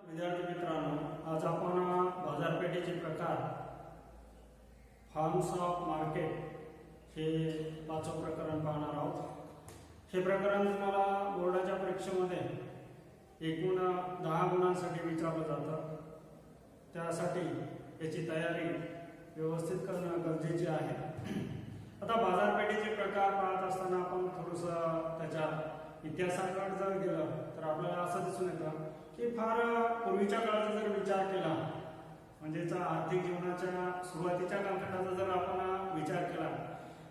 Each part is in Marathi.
विद्यार्थी मित्रांनो, आज आपण बाजारपेठेचे प्रकार, फॉर्म्स ऑफ मार्केट हे 5वं प्रकरण पाहणार आहोत। हे प्रकरण तुम्हाला बोर्डाच्या परीक्षेमध्ये एकूण 10 गुणांसाठी विचारलं जातं। त्यासाठी याची तयारी व्यवस्थित करणं गरजेचे आहे। आता बाजारपेठेचे प्रकार पाहत असताना आपण थोडंसं त्याच्या इतिहासाकडे जर गेलं तर आपल्याला असं दिसून येतं की फार पूर्वीच्या काळाचा जर विचार केला, म्हणजेच आर्थिक जीवनाच्या सुरुवातीच्या कालखंडाचा जर आपण विचार केला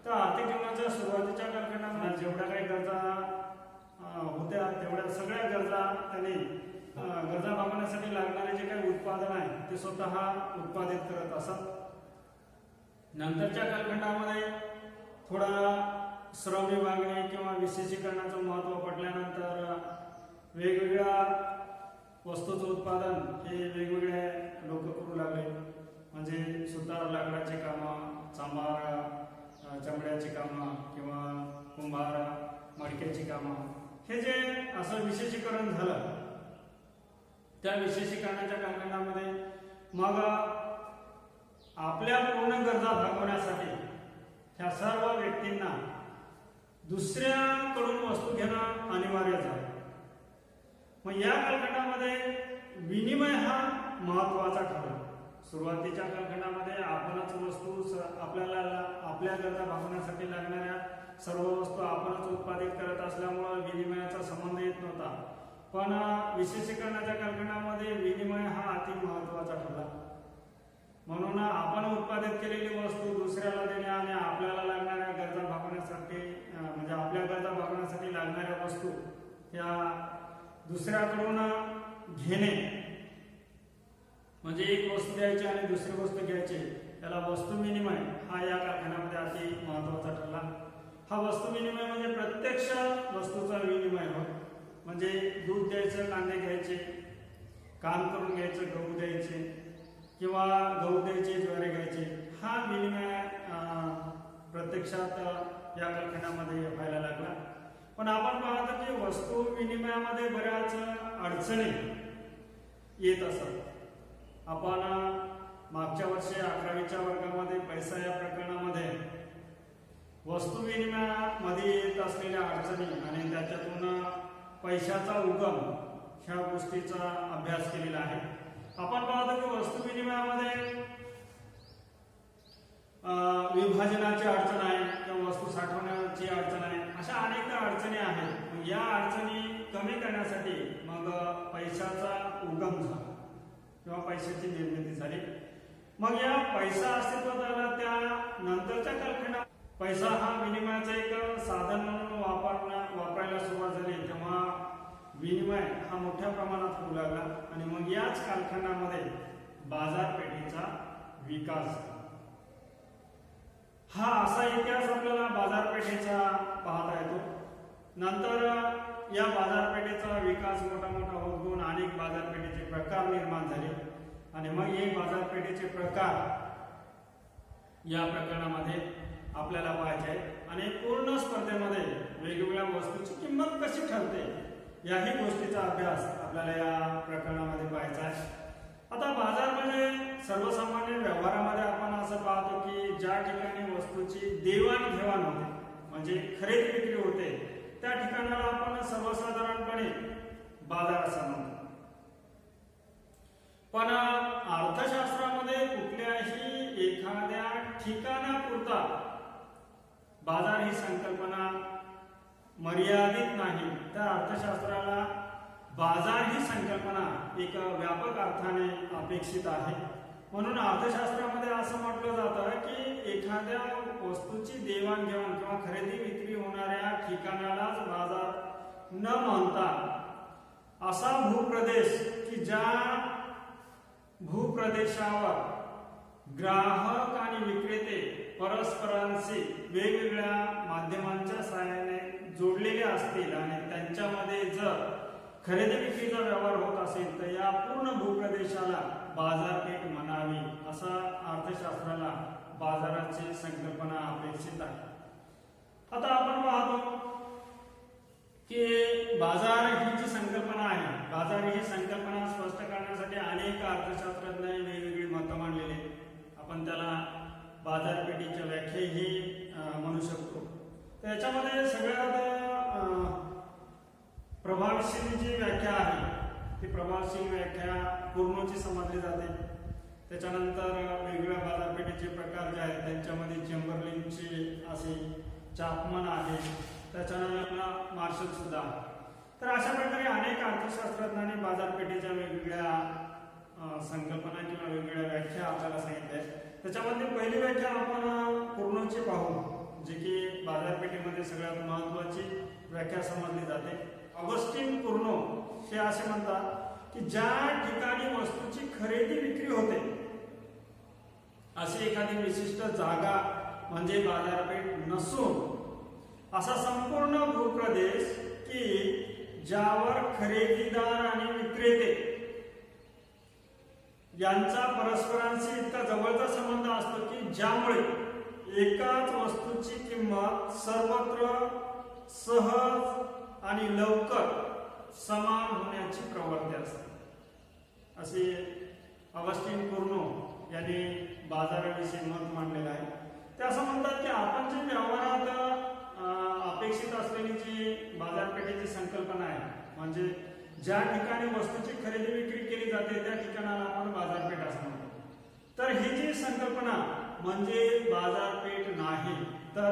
तर आर्थिक जीवनाच्या सुरुवातीच्या कालखंडामध्ये जेवढ्या काही गरजा होत्या तेवढ्या सगळ्या गरजा त्यांनी गरजा भागवण्यासाठी लागणारे जे काही उत्पादन आहे ते स्वतः उत्पादित करत असत। नंतरच्या कालखंडामध्ये थोडा श्रम विभागणी किंवा विशेषीकरणाचं महत्त्व पडल्यानंतर वेगवेगळ्या वस्तूचं उत्पादन हे वेगवेगळे लोक करू लागले। म्हणजे सुतार लाकडाची कामं, चांभार चमड्याची कामं किंवा कुंभार मडक्याची कामं, हे जे असं विशेषीकरण झालं त्या विशेषीकरणाच्या कालखंडामध्ये मग आपल्या पूर्ण गरजा भागवण्यासाठी ह्या सर्व व्यक्तींना दुसऱ्याकडून वस्तू घेणं अनिवार्य झालं। मग या कालखंडामध्ये विनिमय हा महत्वाचा ठरला। सुरुवातीच्या कालखंडामध्ये आपणच वस्तू आपल्या गरजा भागवण्यासाठी लागणाऱ्या सर्व वस्तू आपणच उत्पादित करत असल्यामुळे विनिमयाचा संबंध येत नव्हता। पण विशेषीकरणाच्या कालखंडामध्ये विनिमय हा अति महत्वाचा ठरला। म्हणून आपण उत्पादित केलेली वस्तू दुसऱ्याला देणे आणि आपल्याला लागणाऱ्या गरजा भागवण्यासाठी म्हणजे आपल्या गरजा भागवण्यासाठी लागणाऱ्या वस्तू त्या दुसऱ्याकडून घेणे, म्हणजे एक वस्तू द्यायची आणि दुसरी वस्तू घ्यायची, त्याला वस्तू विनिमय हा या कालखंडामध्ये अति महत्वाचा ठरला। हा वस्तू विनिमय म्हणजे प्रत्यक्ष वस्तूचा विनिमय होय। म्हणजे दूध द्यायचं, कांदे घ्यायचे, काम करून घ्यायचं, गहू द्यायचे किंवा गहू द्यायचे, ज्वारी घ्यायचे, हा विनिमय प्रत्यक्षात या कालखंडामध्ये व्हायला लागला। पण आपण पाहतो की वस्तू विनिमयामध्ये बऱ्याच अडचणी येत असतात। आपण मागच्या वर्षी 11वीच्या वर्गामध्ये पैसा या प्रकरणामध्ये वस्तू विनिमयामध्ये येत असलेल्या अडचणी आणि त्याच्यातून पैशाचा उगम ह्या गोष्टीचा अभ्यास केलेला आहे। आपण पाहतो की वस्तू विनिमयामध्ये विभाजनाची अडचण आहे किंवा वस्तू साठवण्याची अडचण आहे, अशा अनेक अडचणी आहेत। या अडचणी कमी करण्यासाठी मग पैशाचा उगम झाला किंवा पैशाची निर्मिती झाली। मग या पैसा अस्तित्वात आला त्या नंतरच्या कालखंडात पैसा हा विनिमयाचा एक साधन म्हणून वापरायला सुरुवात झाली, तेव्हा विनिमय हा मोठ्या प्रमाणात होऊ लागला आणि मग याच कालखंडामध्ये बाजारपेठेचा विकास झाला। हा असा इतिहास आपल्याला बाजारपेठेचा पाहता येतो। नंतर या बाजारपेठेचा विकास मोठा होत गेला, अनेक बाजारपेठेचे प्रकार निर्माण झाले आणि मग हे बाजारपेठेचे प्रकार या प्रकरणामध्ये आपल्याला पाहायचे आहे। आणि पूर्ण स्पर्धेमध्ये वेगवेगळ्या वस्तूची किंमत कशी ठरते याही गोष्टीचा अभ्यास आपल्याला या प्रकरणामध्ये पाहायचा आहे। आता बाजार म्हणजे सर्वसामान्य व्यवहारामध्ये आपण असं पाहतो की ज्या ठिकाणी वस्तूची देवाणघेवाण होते, म्हणजे खरेदी विक्री होते, त्या ठिकाणाला आपण सर्वसाधारणपणे बाजार असं म्हणतो। पण अर्थशास्त्रामध्ये कुठल्याही एखाद्या ठिकाणापुरता बाजार ही संकल्पना मर्यादित नाही, त्या अर्थशास्त्राला बाजार ही संकल्पना एक व्यापक अर्थाने अपेक्षित आहे। म्हणून अर्थशास्त्रामध्ये असं म्हटलं जातं की एखाद्या वस्तूची देवाणघेवाण किंवा खरेदी विक्री होणाऱ्या ठिकाणालाच बाजार न म्हणता असा भूप्रदेश की ज्या भूप्रदेशावर ग्राहक आणि विक्रेते परस्परांशी वेगवेगळ्या माध्यमांच्या सहाय्याने जोडलेले असतील आणि त्यांच्यामध्ये जर खरेदी विक्रीचा व्यवहार होत असेल तर या पूर्ण भूप्रदेशाला बाजारपेठ म्हणावी, असा अर्थशास्त्राला बाजाराची संकल्पना अपेक्षित आहे। आता आपण पाहतो की बाजार ही जी संकल्पना आहे, बाजार ही संकल्पना स्पष्ट करण्यासाठी अर्थशास्त्रज्ञांनी वेगवेगळी मतं मांडलेली आहेत. आपण त्याला बाजारपेठेच्या व्याख्याही म्हणू शकतो. तर याच्यामध्ये सगळ्यात प्रभावशील जी व्याख्या आहे ती प्रभावशील व्याख्या पूर्णची समजली जाते. त्याच्यानंतर वेगवेगळ्या बाजारपेठेचे प्रकार जे आहेत त्यांच्यामध्ये चेंबरलिनचे असे, चापमन आहे, त्याच्यानंतर मार्शल सुद्धा. तर अशा प्रकारे अनेक अर्थशास्त्रज्ञांनी बाजारपेठेच्या वेगवेगळ्या संकल्पना किंवा वेगवेगळ्या व्याख्या आपल्याला सांगितल्या. त्याच्यामध्ये पहिली व्याख्या आपण पूर्णची पाहू, जे की बाजारपेठेमध्ये सगळ्यात महत्त्वाची व्याख्या समजली जाते. ऑगस्टिन कुर्नो हे असे म्हणतात की ज्या ठिकाणी वस्तूची खरेदी विक्री होते अशी एखादी विशिष्ट जागा म्हणजे बाजारपेठ नसून असा संपूर्ण भूप्रदेश की ज्यावर खरेदीदार आणि विक्रेते यांचा परस्परांशी इतका जवळचा संबंध असतो की ज्यामुळे एकाच वस्तूची किंमत सर्वत्र सहज आणि लवकर समान होण्याची प्रवृत्ती असते. असे ऑगस्टिन कुर्नो यांनी बाजाराविषयी मत मांडलेलं आहे. ते असं म्हणतात की आपण जे व्यवहारात अपेक्षित असलेली जी बाजारपेठेची संकल्पना आहे, म्हणजे ज्या ठिकाणी वस्तूची खरेदी विक्री केली जाते त्या ठिकाणाला आपण बाजारपेठ असं म्हणतो. तर ही जी संकल्पना म्हणजे बाजारपेठ नाही, तर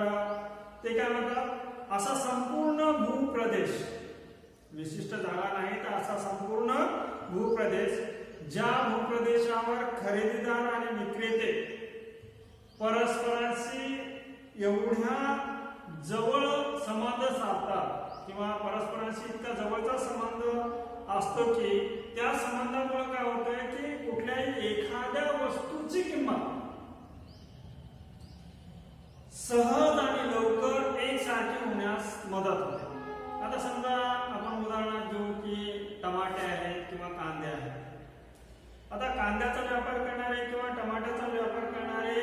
ते काय म्हणतात, असा संपूर्ण भूप्रदेश, विशिष्ट जागा नाही तर असा संपूर्ण भूप्रदेश ज्या भूप्रदेशावर खरेदीदार आणि विक्रेते परस्परांशी एवढ्या जवळ संबंध साधतात किंवा परस्परांशी इतका जवळचा संबंध असतो की त्या संबंधामुळे काय होतंय की कुठल्याही एखाद्या वस्तूची किंमत सहज आणि लवकर एकसारखी होण्यास मदत होते. आता समजा आपण उदाहरणार्थ घेऊ की टमाटे आहेत किंवा कांदे आहेत. आता कांद्याचा व्यापार करणारे किंवा टमाट्याचा व्यापार करणारे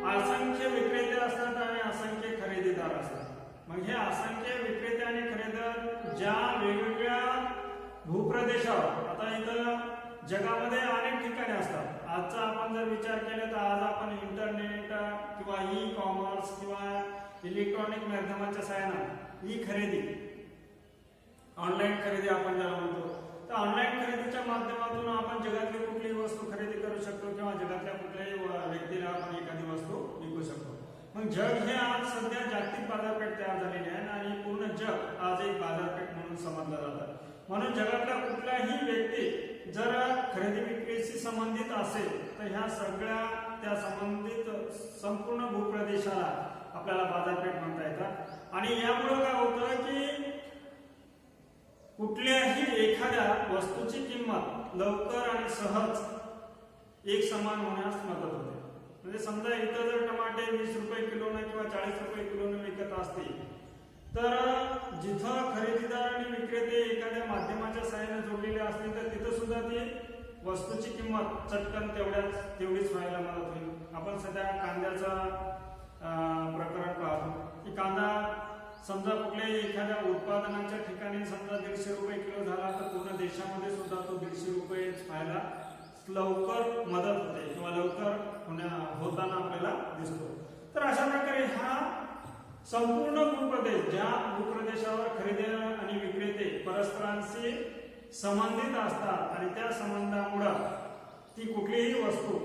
असंख्य विक्रेते असतात आणि असंख्य खरेदीदार असतात. मग हे असंख्य विक्रेते आणि खरेदीदार ज्या वेगवेगळ्या भूप्रदेशावर, आता इथं जगामध्ये अनेक ठिकाणी असतात. आजचा आपण जर विचार केला तर आज आपण इंटरनेट किंवा ई कॉमर्स किंवा इलेक्ट्रॉनिक माध्यमाच्या सहाय्याने ई खरेदी, ऑनलाईन खरेदी आपण ज्याला म्हणतो, तर ऑनलाईन खरेदीच्या माध्यमातून आपण जगातली कुठलीही वस्तू खरेदी करू शकतो किंवा जगातल्या कुठल्याही व्यक्तीला आपण एखादी वस्तू विकू शकतो. मग जग हे आज सध्या जागतिक बाजारपेठ तयार झालेली आहे आणि पूर्ण जग आज एक बाजारपेठ म्हणून समजलं जातं. म्हणून जगातला कुठलाही व्यक्ती जर खरेदी विक्रीशी संबंधित असेल तर ह्या सगळ्या त्या संबंधित संपूर्ण भूप्रदेशाला आपल्याला बाजारपेठ म्हणता येतात. आणि यामुळे काय होतं की कुठल्याही एखाद्या वस्तूची किंमत लवकर आणि सहज एक समान होण्यास मदत होते. म्हणजे समजा इथं जर टमाटे 20 रुपये किलोने किंवा 40 रुपये किलोने विकत असतील तर जिथं खरेदीदार आणि विक्रेते एखाद्या माध्यमाच्या सहाय्याने जोडलेले असतील तर तिथं सुद्धा ती वस्तूची किंमत चटकन तेवढीच व्हायला मदत होईल. आपण सध्या कांद्याचं प्रकरण पाहतो की कांदा समजा कुठल्याही एखाद्या उत्पादनाच्या ठिकाणी समजा 150 रुपये किलो झाला तर पूर्ण देशामध्ये सुद्धा तो 150 रुपये व्हायला लवकर मदत होते किंवा लवकर होताना आपल्याला दिसतो. तर अशा प्रकारे हा संपूर्ण भूप्रदेश, ज्या भूप्रदेशावर खरेदीदार आणि विक्रेते परस्परांशी संबंधित असतात आणि त्या संबंधामुळे ती कुठलीही वस्तू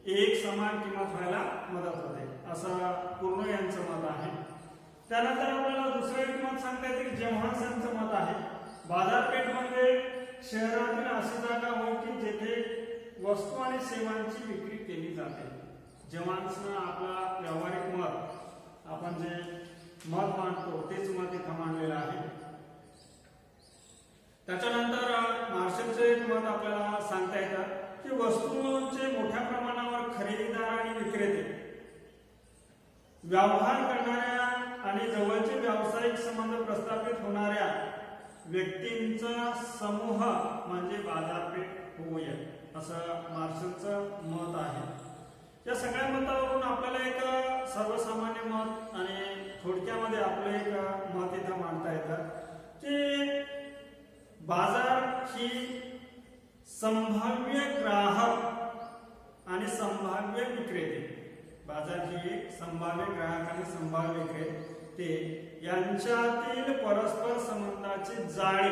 एक समान किंमत व्हायला मदत होते, असं पूर्ण यांचं मत आहे. त्यानंतर आपल्याला दुसरं एक मत सांगता येते की जेव्हान्सचं मत आहे. बाजारपेठ म्हणजे शहरातील अशी जागा होय की जेथे वस्तू आणि सेवांची विक्री केली जाते. जेव्हान्सनं आपला व्यावहारिक मत, आपण जे मत मांडतो तेच मत इथं मांडलेलं आहे. त्याच्यानंतर मार्शलचं एक मत आपल्याला सांगता येतं की वस्तूंचे मोठ्या प्रमाणावर खरेदीदार आणि विक्रेते व्यवहार करणाऱ्या आणि जवळचे व्यावसायिक संबंध प्रस्थापित होणाऱ्या व्यक्तींचा समूह म्हणजे बाजारपेठ होय, असं मार्शलचं मत आहे. या सगळ्या मतावरून आपल्याला एक सर्वसामान्य मत आणि थोडक्यामध्ये आपलं एक मत इथं मांडता येतं की बाजार ही संभाव्य ग्राहक आणि संभाव्य विक्रेते, बाजाराची एक संभाव्य ग्राहक आणि संभाव्य विक्रेते यांच्यातील परस्पर संबंधाची जाळी,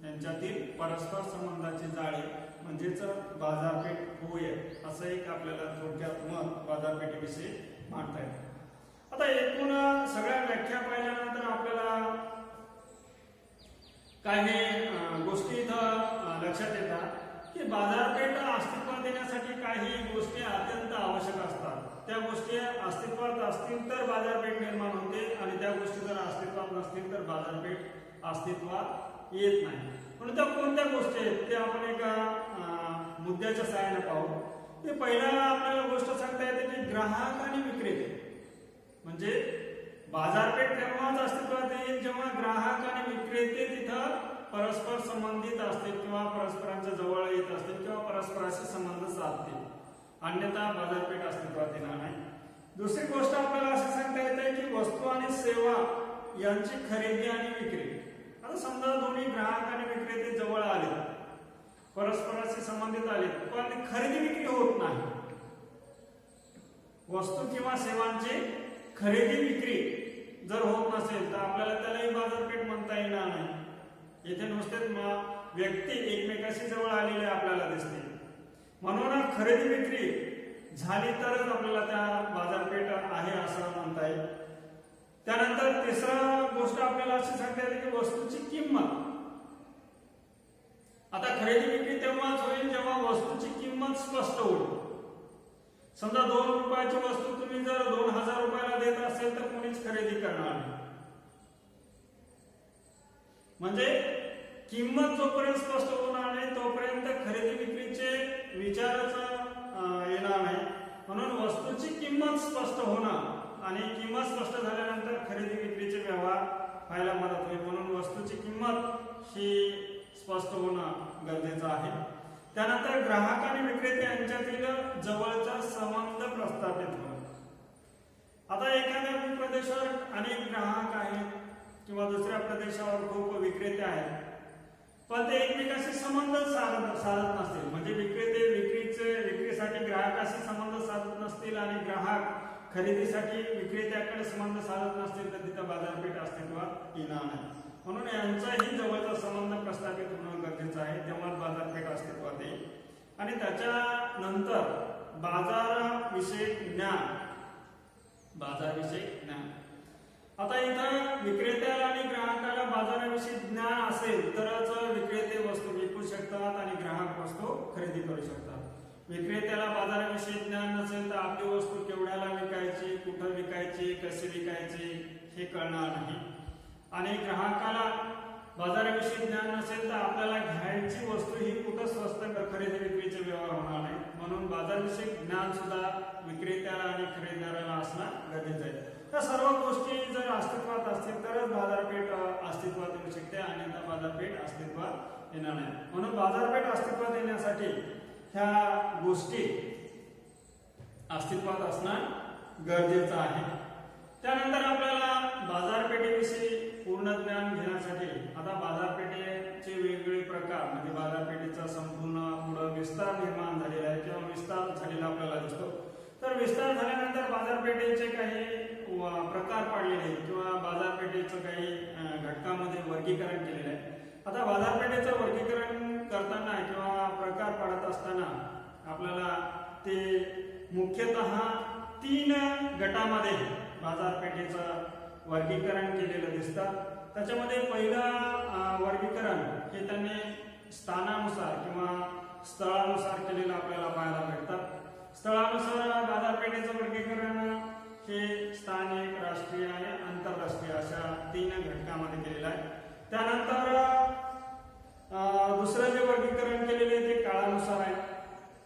यांच्यातील परस्पर संबंधाची जाळी म्हणजेच बाजारपेठ होय, असं एक आपल्याला थोडक्यात मत बाजारपेठेविषयी मांडता येतं. आता एकूण सगळ्या व्याख्या पाहिल्यानंतर आपल्याला काही गोष्टी इथं लक्षात येतात की बाजारपेठ अस्तित्वात येण्यासाठी काही गोष्टी अत्यंत आवश्यक असतात. त्या गोष्टी अस्तित्वात असतील तर बाजारपेठ निर्माण होते आणि त्या गोष्टी जर अस्तित्वात नसतील तर बाजारपेठ अस्तित्वात येत नाही. म्हणून त्या कोणत्या गोष्टी आहेत ते आपण एका मुद्द्याच्या सहाय्याने पाहू. ते पहिला आपल्याला गोष्ट सांगता येते की ग्राहक आणि विक्रेते, म्हणजे बाजारपेठ तेव्हाच अस्तित्वात येईल जेव्हा ग्राहक आणि विक्रेते तिथं परस्पर संबंधित असतील किंवा परस्परांच्या जवळ येत असतील किंवा परस्पराशी संबंध साधतील, अन्यथा बाजारपेठ अस्तित्वात येणार नाही. दुसरी गोष्ट आपल्याला असे सांगता येते की वस्तू आणि सेवा यांची खरेदी आणि विक्री. आता समजा दोन्ही ग्राहक आणि विक्रेते जवळ आले, परस्पराशी संबंधित आले, पण खरेदी विक्री होत नाही. वस्तू किंवा सेवांची खरेदी विक्री जर होत नसेल तर आपल्याला त्यालाही बाजारपेठ म्हणता येणार नाही. येथे नुसतेच व्यक्ती एकमेकाशी जवळ आलेले आपल्याला दिसते, म्हणून खरेदी विक्री झाली तरच आपल्याला त्या बाजारपेठ आहे असं म्हणता येईल. त्यानंतर तिसरा गोष्ट आपल्याला अशी सांगता येते की वस्तूची किंमत. आता खरेदी विक्री तेव्हाच होईल जेव्हा वस्तूची किंमत स्पष्ट होईल. समजा 2 रुपयाची वस्तू तुम्ही जर 2000 रुपयाला देत असेल तर कोणीच खरेदी करणार नाही. म्हणजे किंमत जोपर्यंत स्पष्ट होणार नाही तोपर्यंत खरेदी विक्रीचे विचारच येणार नाही. म्हणून वस्तूची किंमत स्पष्ट होणं आणि किंमत स्पष्ट झाल्यानंतर खरेदी विक्रीचे व्यवहार व्हायला मदत होईल. म्हणून वस्तूची किंमत ही स्पष्ट होणं गरजेचं आहे. त्यानंतर ग्राहक आणि विक्रेते यांच्यातील जवळचा संबंध प्रस्थापित होणं. आता एखाद्या प्रदेशावर अनेक ग्राहक आहेत किंवा दुसऱ्या प्रदेशावर खूप विक्रेते आहेत, पण ते एकमेकाशी संबंध साधत नसतील, म्हणजे विक्रेते विक्रीसाठी ग्राहकाशी संबंध साधत नसतील आणि ग्राहक खरेदीसाठी विक्रेत्याकडे संबंध साधत नसतील तर तिथं बाजारपेठ अस्तित्वात येणार नाही. म्हणून यांचाही जवळचा संबंध प्रस्थापित होणं गरजेचं आहे, तेव्हाच बाजारपेठ अस्तित्वात येईल. आणि त्याच्यानंतर बाजाराविषयक ज्ञान. आता इथं विक्रेत्याला आणि ग्राहकाला बाजाराविषयी ज्ञान असेल तरच विक्रेते वस्तू विकू शकतात आणि ग्राहक वस्तू खरेदी करू शकतात. विक्रेत्याला बाजाराविषयी ज्ञान नसेल तर आपली वस्तू केवढ्याला विकायची, कुठं विकायची, कशी विकायची हे कळणार नाही. आणि ग्राहकाला बाजाराविषयी ज्ञान नसेल तर आपल्याला घ्यायची वस्तू ही कुठं स्वस्त खरेदी विक्रीचे व्यवहार होणार नाही. म्हणून बाजारविषयी ज्ञान सुद्धा विक्रेत्याला आणि खरेदीदाराला असणं गरजेचं आहे. त्या सर्व गोष्टी जर अस्तित्वात असतील तरच बाजारपेठ अस्तित्वात येऊ शकते, अन्यथा बाजारपेठ अस्तित्वात येणार नाही. म्हणून बाजारपेठ अस्तित्वात येण्यासाठी ह्या गोष्टी अस्तित्वात असणं गरजेचं आहे. त्यानंतर आपल्याला बाजारपेठेविषयी पूर्ण ज्ञान घेण्यासाठी आता बाजारपेठेचे वेगवेगळे प्रकार, म्हणजे बाजारपेठेचा संपूर्ण पुढे विस्तार निर्माण झालेला आहे किंवा विस्तार झालेला आपल्याला दिसतो. तर विस्तार झाल्यानंतर बाजारपेठेचे काही प्रकार पाडलेले आहेत किंवा बाजारपेठेचं काही घटकामध्ये वर्गीकरण केलेलं आहे. आता बाजारपेठेचं वर्गीकरण करताना किंवा प्रकार पाडत असताना आपल्याला ते मुख्यतः 3 गटामध्ये बाजारपेठेचं वर्गीकरण केलेलं दिसतं. त्याच्यामध्ये पहिलं वर्गीकरण हे त्यांनी स्थानानुसार किंवा स्थळानुसार केलेलं आपल्याला पाहायला भेटतं. स्थळानुसार बाजारपेठेचं वर्गीकरण हे स्थानिक, राष्ट्रीय आणि आंतरराष्ट्रीय अशा 3 घटकामध्ये केलेलं आहे. त्यानंतर दुसरं जे वर्गीकरण केलेले ते काळानुसार आहे,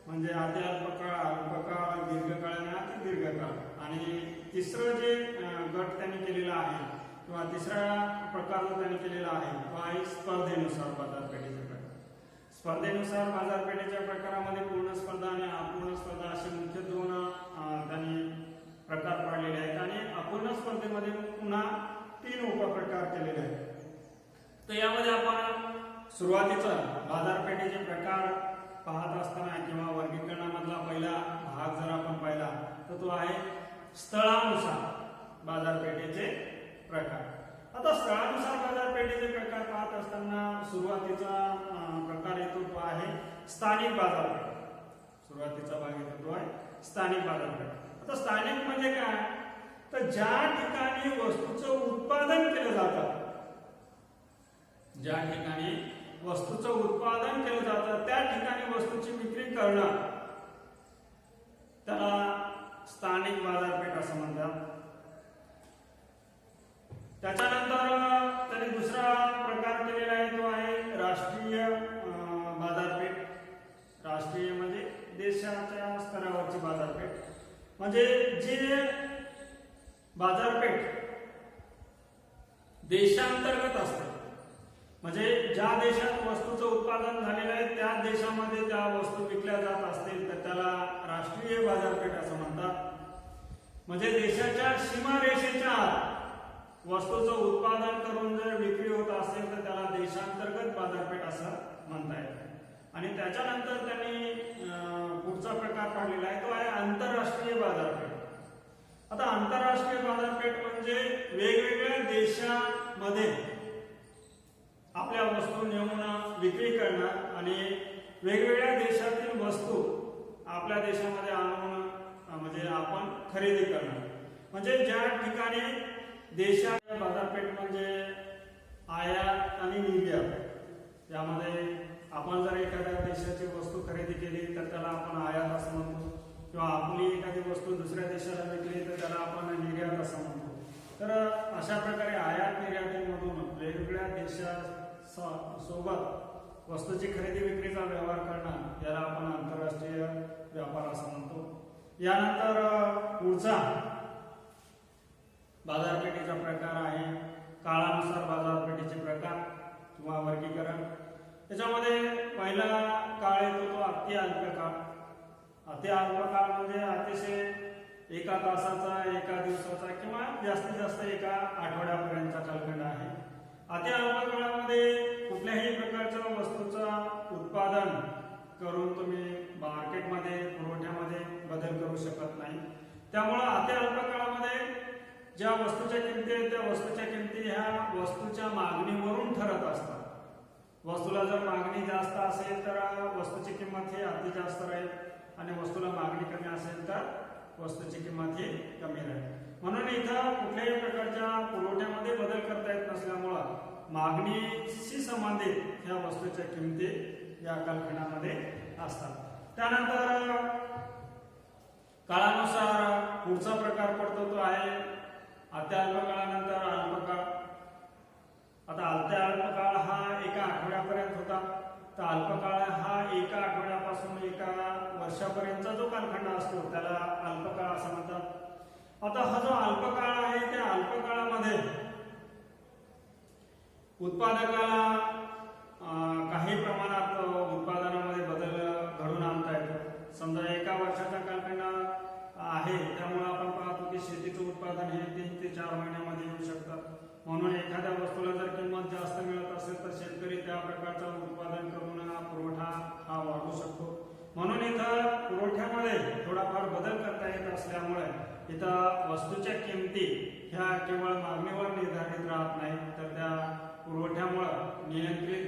म्हणजे अति अल्पकाळ, अल्पकाळ, दीर्घकाळ आणि अति दीर्घकाळ. आणि तिसरं जे गट त्यांनी केलेला आहे किंवा तिसरा प्रकार जो त्यांनी केलेला आहे तो आहे स्पर्धेनुसार बाजारपेठेचा प्रकार. स्पर्धेनुसार बाजारपेठेच्या प्रकारामध्ये पूर्ण स्पर्धा आणि अपूर्ण स्पर्धा असे मुख्य 2 त्यांनी प्रकार पाडलेले आहेत. आणि अपूर्ण स्पर्धेमध्ये पुन्हा 3 उपप्रकार केलेले आहेत. तर यामध्ये आपण सुरुवातीचा बाजारपेठेचे प्रकार पाहत असताना किंवा वर्गीकरणामधला पहिला भाग जर आपण पाहिला तर तो आहे स्थळानुसार बाजारपेठेचे प्रकार. आता स्थळानुसार बाजारपेठेचे प्रकार पाहत असताना सुरुवातीचा प्रकार येतो तो आहे स्थानिक बाजारपेठ. सुरुवातीचा भाग येतो तो आहे स्थानिक बाजारपेठ. आता स्थानिक म्हणजे काय, तर ज्या ठिकाणी वस्तूचं उत्पादन केलं जातं, ज्या ठिकाणी वस्तूचं उत्पादन केलं जातं त्या ठिकाणी वस्तूची विक्री करणं त्याला स्थानिक बाजारपेठ असं म्हणतात. त्याच्यानंतर त्यांनी दुसरा प्रकार केलेला आहे तो आहे राष्ट्रीय बाजारपेठ. राष्ट्रीय म्हणजे देशाच्या स्तरावरची बाजारपेठ, म्हणजे जे बाजारपेठ देशांतर्गत असते, म्हणजे ज्या देशात वस्तूचं उत्पादन झालेलं आहे त्या देशामध्ये त्या वस्तू विकल्या जात असतील तर त्याला राष्ट्रीय बाजारपेठ असं म्हणतात. म्हणजे देशाच्या सीमारेषेच्या आत वस्तूचं उत्पादन करून जर विक्री होत असेल तर त्याला देशांतर्गत बाजारपेठ असं म्हणता येतं. आणि त्याच्यानंतर त्यांनी पुढचा प्रकार पाहिलेला आहे तो आहे आंतरराष्ट्रीय बाजारपेठ. आता आंतरराष्ट्रीय बाजारपेठ म्हणजे वेगवेगळ्या देशामध्ये आपल्या वस्तू नेऊन विक्री करणं आणि वेगवेगळ्या देशातील वस्तू आपल्या देशामध्ये आणून म्हणजे आपण खरेदी करणं. म्हणजे ज्या ठिकाणी देशाच्या बाजारपेठ म्हणजे आयात आणि निर्यात, यामध्ये आपण जर एखाद्या देशाची वस्तू खरेदी केली तर त्याला आपण आयात असं म्हणतो, किंवा आपली एखादी वस्तू दुसऱ्या देशाला विकली तर त्याला आपण निर्यात असं म्हणतो. तर अशा प्रकारे आयात निर्यातीमधून वेगवेगळ्या देशासोबत वस्तूची खरेदी विक्रीचा व्यवहार करणं याला आपण आंतरराष्ट्रीय व्यापार असं म्हणतो. यानंतर पुढचा बाजारपेठेचा प्रकार आहे काळानुसार बाजारपेठेचे प्रकार किंवा वर्गीकरण. त्याच्यामध्ये पहिला काळ येतो तो अति अल्प काळ. अति अल्प काळ म्हणजे अतिशय एका तासाचा, एका दिवसाचा किंवा जास्तीत जास्त एका आठवड्यापर्यंतचा कालखंड आहे. अति अल्प काळामध्ये कुठल्याही प्रकारच्या वस्तूचा उत्पादन करून तुम्ही मार्केटमध्ये पुरवठ्यामध्ये बदल करू शकत नाही. त्यामुळे अति अल्प काळामध्ये ज्या वस्तूच्या किमती आहेत त्या वस्तूच्या किमती ह्या वस्तूच्या मागणीवरून ठरत असतात. वस्तूला जर मागणी जास्त असेल तर वस्तूची किंमत ही अति जास्त राहील आणि वस्तूला मागणी कमी असेल तर वस्तूची किंमत ही कमी राहील. म्हणून इथं कुठल्याही प्रकारच्या पुरवठ्यामध्ये बदल करता येत नसल्यामुळं मागणीशी संबंधित ह्या वस्तूच्या किमती या कालखंडामध्ये असतात. त्यानंतर काळानुसार पुढचा प्रकार पडतो तो आहे अति अल्प काळानंतर अल्प काळ. आता अति अल्प काळ हा एका आठवड्यापर्यंत होता, तर अल्प काळ हा एका आठवड्यापासून एका वर्षापर्यंतचा जो कालखंड असतो त्याला अल्प काळ असं म्हणतात. आता हा जो अल्प काळ आहे त्या अल्प काळामध्ये उत्पादकाला काही प्रमाणात उत्पादनामध्ये बदल घडून आणता येतो. समजा एका वर्षाचा कालखंड आहे त्यामुळे आपण पाहतो की शेतीचं उत्पादन हे 3 ते 4 महिन्यामध्ये येऊ शकतं. म्हणून एखाद्या वस्तूला जर किंमत जास्त मिळत असेल तर शेतकरी त्या प्रकारचं उत्पादन करून पुरवठा हा वाढवू शकतो. म्हणून इथं पुरवठ्यामध्ये थोडाफार बदल करता येत असल्यामुळे इथं वस्तूच्या किमती ह्या केवळ मागणीवर निर्धारित राहत नाहीत तर त्या पुरवठ्यामुळे नियंत्रित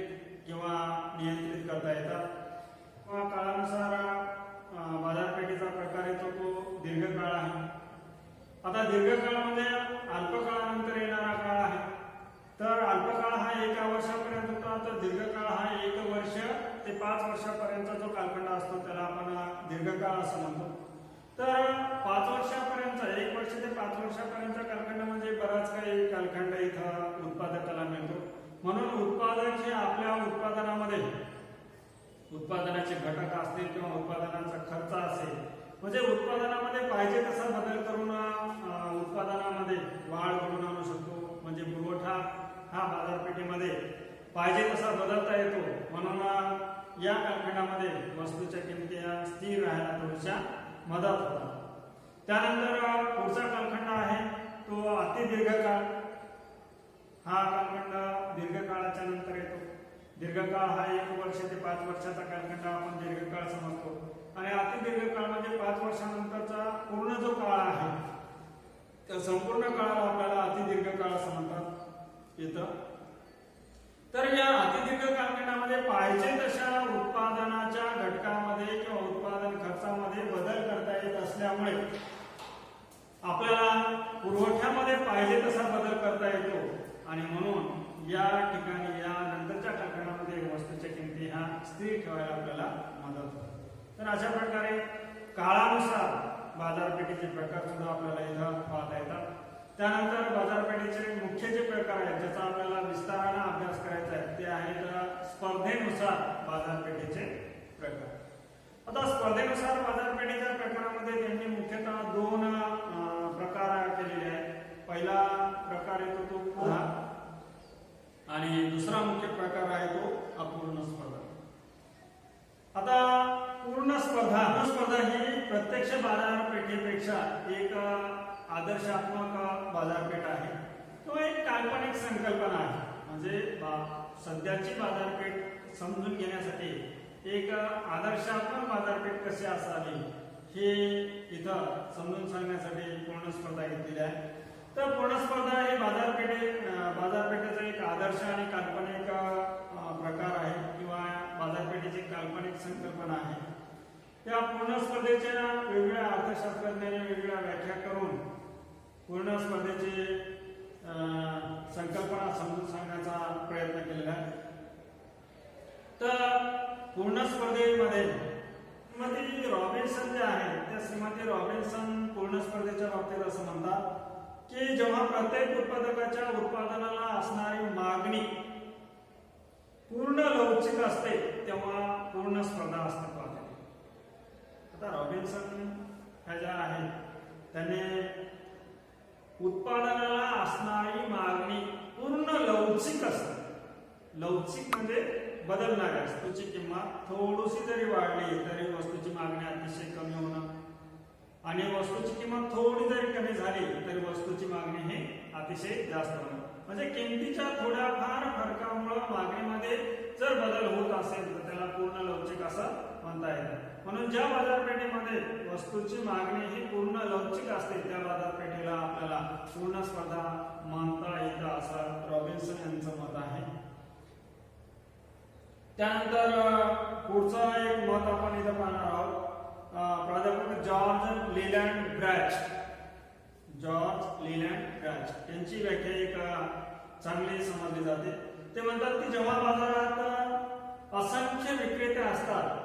करता येतात. काळानुसार बाजारपेठेचा प्रकार येतो तो दीर्घकाळ आहे. आता दीर्घकाळ म्हणजे अल्पकाळानंतर येणारा काळ आहे. तर अल्पकाळ हा 1 वर्षापर्यंत होता, तर दीर्घकाळ हा 1 वर्ष ते 5 वर्षापर्यंतचा जो कालखंड असतो त्याला आपण दीर्घकाळ असं म्हणतो. तर 5 वर्षापर्यंत 1 वर्ष ते 5 वर्षापर्यंतचा कालखंड म्हणजे बराच काही कालखंड इथं उत्पादकाला मिळतो. म्हणून उत्पादक हे आपल्या उत्पादनामध्ये उत्पादनाचे घटक असतील किंवा उत्पादनाचा खर्च असेल म्हणजे उत्पादनामध्ये पाहिजे तसा बदल करून उत्पादनामध्ये वाढ घडवून आणू शकतो. म्हणजे पुरवठा हा बाजारपेठेमध्ये पाहिजे तसा बदलता येतो. म्हणून या कालखंडामध्ये वस्तूच्या किमती स्थिर राहायला थोड्याशा मदत होतात. त्यानंतर पुढचा कालखंड आहे तो अति दीर्घकाळ. हा कालखंड दीर्घकाळाच्या नंतर येतो. दीर्घकाळ हा 1 वर्ष ते 5 वर्षाचा कालखंड आपण दीर्घकाळ समजतो आणि अतिदीर्घकाळ म्हणजे 5 वर्षानंतरचा पूर्ण जो काळ आहे त्या संपूर्ण काळाला आपल्याला अतिदीर्घकाळ असं म्हणतात येतं. तर या अतिदीर्घ कालखंडामध्ये पाहिजे तशा उत्पादनाच्या घटकामध्ये किंवा उत्पादन खर्चामध्ये बदल करता येत असल्यामुळे आपल्याला पुरवठ्यामध्ये पाहिजे तसा बदल करता येतो आणि म्हणून या ठिकाणी या नंतरच्या कालखंडामध्ये वस्तूच्या किमती ह्या स्थिर ठेवायला आपल्याला मदत होते. तर अशा प्रकारे काळानुसार बाजारपेठेचे प्रकार सुद्धा आपल्याला इथं पाहता येतात. त्यानंतर बाजारपेठेचे मुख्य जे प्रकार आहेत ज्याचा आपल्याला विस्ताराने अभ्यास करायचा आहे ते आहेत स्पर्धेनुसार बाजारपेठेचे प्रकार. आता स्पर्धेनुसार बाजारपेठेच्या प्रकारामध्ये त्यांनी मुख्यतः 2 प्रकार केलेले आहेत. पहिला प्रकार येतो तो पूर्ण आणि दुसरा मुख्य प्रकार आहे तो अपूर्ण स्पर्धा. आता पूर्ण स्पर्धा ही प्रत्यक्ष बाजारपेठेपेक्षा एक आदर्शात्मक बाजारपेठ आहे किंवा एक काल्पनिक संकल्पना आहे. म्हणजे सध्याची बाजारपेठ समजून घेण्यासाठी एक आदर्शात्मक बाजारपेठ कशी असावी हे इथं समजून सांगण्यासाठी पूर्ण स्पर्धा घेतलेली आहे. तर पूर्ण स्पर्धा हे बाजारपेठेचा एक आदर्श आणि काल्पनिक प्रकार आहे किंवा बाजारपेठेची काल्पनिक संकल्पना आहे. या पूर्ण स्पर्धेच्या वेगवेगळ्या अर्थशास्त्रज्ञांनी वेगवेगळ्या व्याख्या करून पूर्ण स्पर्धेची संकल्पना समजून सांगण्याचा प्रयत्न केलेला आहे. तर पूर्ण स्पर्धेमध्ये श्रीमती रॉबिन्सन जे आहे त्या श्रीमती रॉबिन्सन पूर्ण स्पर्धेच्या बाबतीत असं म्हणतात की जेव्हा प्रत्येक उत्पादकाच्या उत्पादनाला असणारी मागणी पूर्ण लवचिक असते तेव्हा पूर्ण स्पर्धा अस्तित्वात येते. आता रॉबिन्सन ह्या ज्या आहेत त्यांनी उत्पादनाला असणारी मागणी पूर्ण लवचिक असते. लवचिक म्हणजे बदलणाऱ्या वस्तूची किंमत थोडीशी जरी वाढली तरी वस्तूची मागणी अतिशय कमी होणं आणि वस्तूची किंमत थोडी जरी कमी झाली तरी वस्तूची मागणी ही अतिशय जास्त होणं. म्हणजे किमतीच्या थोड्याफार फरकामुळे मागणीमध्ये जर बदल होत असेल तर त्याला पूर्ण लवचिक असं म्हणता येतं. म्हणून ज्या बाजारपेठेमध्ये वस्तूची मागणी ही पूर्ण लवचिक असते त्या बाजारपेठेला आपल्याला पूर्ण स्पर्धा मानता येतं असं रॉबिन्सन यांचं मत आहे. त्यानंतर पुढचा एक मत आपण इथं पाहणार आहोत. प्राध्यापक जॉर्ज लीलँड ब्रॅच यांची व्याख्या एक चांगली समजली जाते. ते म्हणतात की जेव्हा बाजारात असंख्य विक्रेते असतात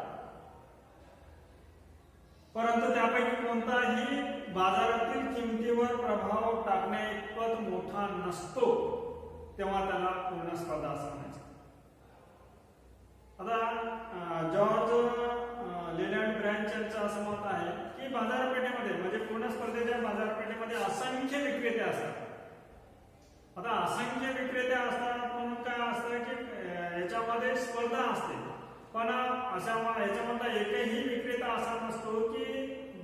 परंतु त्यापैकी कोणताही बाजारातील किमतीवर प्रभाव टाकण्याइतपत मोठा नसतो तेव्हा त्याला पूर्ण स्पर्धा असं म्हणायचं. आता जॉर्ज लीलँड ब्रॅच यांचं असं मत आहे की बाजारपेठेमध्ये म्हणजे पूर्ण स्पर्धेच्या बाजारपेठेमध्ये असंख्य विक्रेते असतात. आता असंख्य विक्रेते असतात म्हणून काय असतं की याच्यामध्ये स्पर्धा असते पण याच्यामधला एकही विक्रेता असा नसतो की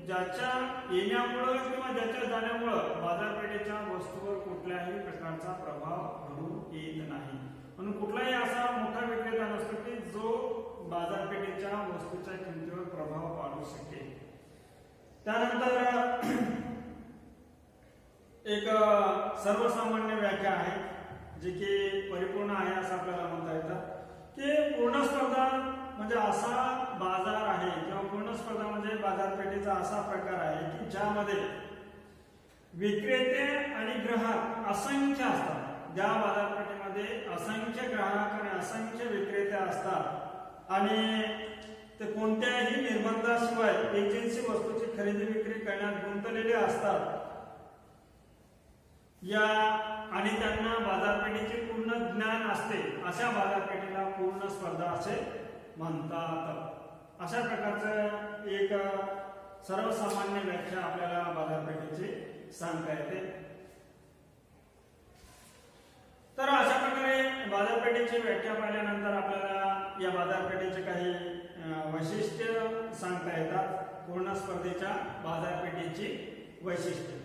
ज्याच्या येण्यामुळं किंवा ज्याच्या जाण्यामुळं बाजारपेठेच्या वस्तूवर कुठल्याही प्रकारचा प्रभाव घडून येत नाही. म्हणून कुठलाही असा मोठा विक्रेता नसतो की जो बाजारपेठेच्या वस्तूच्या किमतीवर प्रभाव पाडू शकेल. त्यानंतर एक सर्वसामान्य व्याख्या आहे जी की परिपूर्ण आहे असं आपल्याला म्हणता येतं की पूर्ण स्पर्धा म्हणजे असा बाजार आहे किंवा पूर्ण स्पर्धा म्हणजे बाजारपेठेचा असा प्रकार आहे की ज्यामध्ये विक्रेते आणि ग्राहक असंख्य असतात. ज्या बाजारपेठेमध्ये असंख्य ग्राहक आणि असंख्य विक्रेते असतात आणि ते कोणत्याही निर्बंधाशिवाय एजन्सी वस्तूची खरेदी विक्री करण्यात गुंतलेले असतात या आणि त्यांना बाजारपेठेचे पूर्ण ज्ञान असते अशा बाजारपेठेला पूर्ण स्पर्धा असे म्हणतात. अशा प्रकारचं एक सर्वसामान्य व्याख्या आपल्याला बाजारपेठेची सांगता येते. तर अशा प्रकारे बाजारपेठेची व्याख्या पाहिल्यानंतर आपल्याला या बाजारपेठेचे काही वैशिष्ट्य सांगता येतात. पूर्ण स्पर्धेच्या बाजारपेठेची वैशिष्ट्य